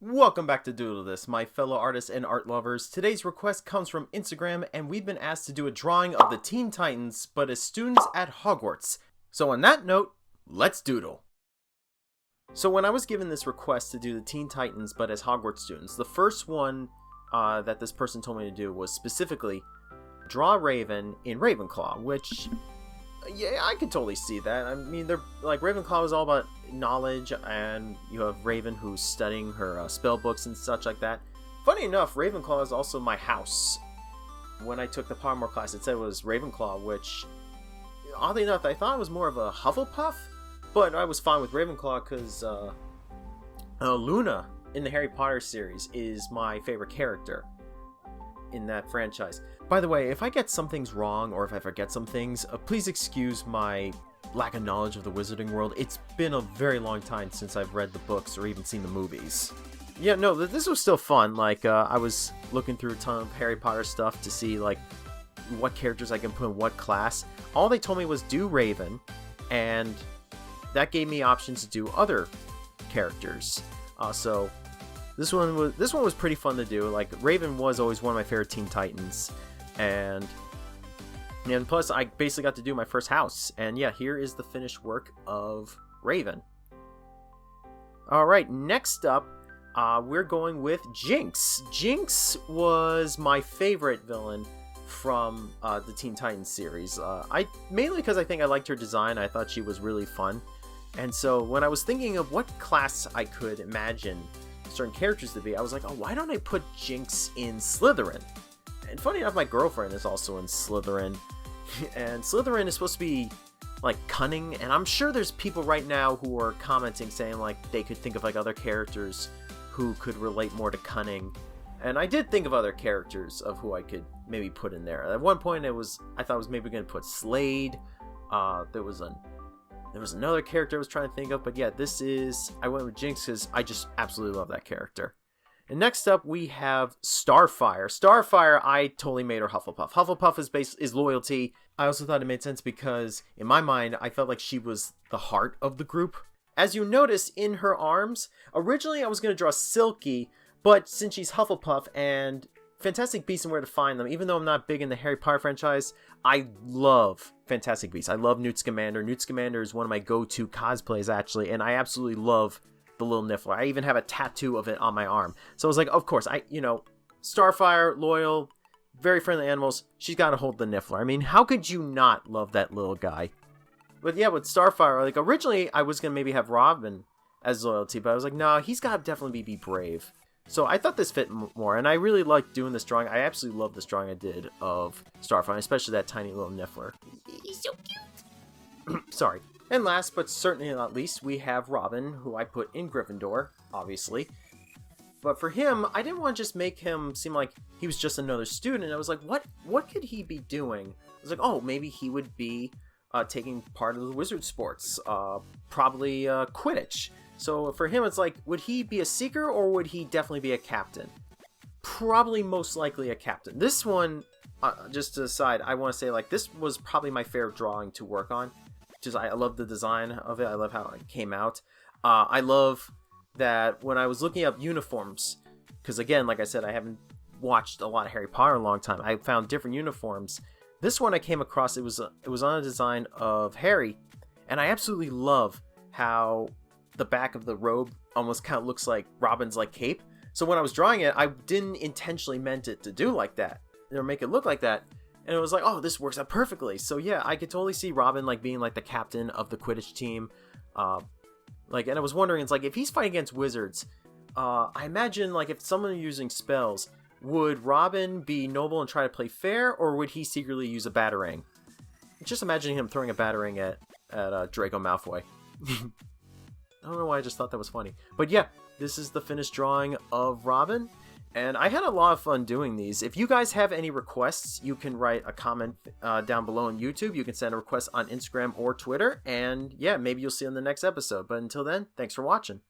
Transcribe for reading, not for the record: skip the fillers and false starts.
Welcome back to Doodle This, my fellow artists and art lovers. Today's request comes from Instagram, and we've been asked to do a drawing of the Teen Titans, but as students at Hogwarts. So on that note, let's doodle. So when I was given this request to do the Teen Titans, but as Hogwarts students, the first one that this person told me to do was specifically draw Raven in Ravenclaw, which, yeah, I could totally see that. I mean, they're like, Ravenclaw is all about knowledge, and you have Raven who's studying her spell books and such like that. Funny enough, Ravenclaw is also my house. When I took the Pottermore class, it said it was Ravenclaw, which, oddly enough, I thought it was more of a Hufflepuff, but I was fine with Ravenclaw because Luna in the Harry Potter series is my favorite character in that franchise. By the way, if I get some things wrong or if I forget some things, please excuse my lack of knowledge of the wizarding world. It's been a very long time since I've read the books or even seen the movies. Yeah, no, this was still fun. Like, I was looking through a ton of Harry Potter stuff to see, like, what characters I can put in what class. All they told me was do Raven, and that gave me options to do other characters. So this one was pretty fun to do. Like, Raven was always one of my favorite Teen Titans, and plus I basically got to do my first house. And yeah, here is the finished work of Raven. Alright, next up, we're going with Jinx. Jinx was my favorite villain from the Teen Titans series. Mainly because I think I liked her design. I thought she was really fun. And so when I was thinking of what class I could imagine certain characters to be, I was like, oh, why don't I put Jinx in Slytherin? And funny enough, my girlfriend is also in Slytherin. And Slytherin is supposed to be, like, cunning. And I'm sure there's people right now who are commenting saying, like, they could think of, like, other characters who could relate more to cunning. And I did think of other characters of who I could maybe put in there. At one point, I thought I was maybe going to put Slade. There was another character I was trying to think of, but yeah, I went with Jinx because I just absolutely love that character. And next up, we have Starfire. Starfire, I totally made her Hufflepuff. Hufflepuff is loyalty. I also thought it made sense because, in my mind, I felt like she was the heart of the group. As you notice in her arms, originally I was going to draw Silky, but since she's Hufflepuff and Fantastic Beasts and Where to Find Them, even though I'm not big in the Harry Potter franchise, I love Fantastic Beasts. I love Newt Scamander. Newt Scamander is one of my go-to cosplays, actually, and I absolutely love the little Niffler. I even have a tattoo of it on my arm. So I was like, of course, Starfire, loyal, very friendly animals, she's got to hold the Niffler. I mean, how could you not love that little guy? But yeah, with Starfire, like, originally I was going to maybe have Robin as loyalty, but I was like, no, he's got to definitely be brave. So I thought this fit more, and I really liked doing this drawing. I absolutely love this drawing I did of Starfire, especially that tiny little Niffler. He's so cute! Sorry. And last, but certainly not least, we have Robin, who I put in Gryffindor, obviously. But for him, I didn't want to just make him seem like he was just another student. I was like, what could he be doing? I was like, oh, maybe he would be taking part of the wizard sports, probably Quidditch. So for him, it's like, would he be a seeker or would he definitely be a captain? Probably most likely a captain. This one, just to the side, I want to say, like, this was probably my favorite drawing to work on. Just, I love the design of it. I love how it came out. I love that when I was looking up uniforms, because again, like I said, I haven't watched a lot of Harry Potter in a long time. I found different uniforms. This one I came across, it was on a design of Harry, and I absolutely love how the back of the robe almost kind of looks like Robin's like cape. So when I was drawing it, I didn't intentionally meant it to do like that or make it look like that. And it was like, oh, this works out perfectly. So yeah, I could totally see Robin like being like the captain of the Quidditch team. And I was wondering, it's like, if he's fighting against wizards, I imagine like if someone using spells, would Robin be noble and try to play fair, or would he secretly use a batarang? Just imagining him throwing a batarang at Draco Malfoy. I don't know why I just thought that was funny. But yeah, this is the finished drawing of Robin. And I had a lot of fun doing these. If you guys have any requests, you can write a comment down below on YouTube. You can send a request on Instagram or Twitter. And yeah, maybe you'll see you in the next episode. But until then, thanks for watching.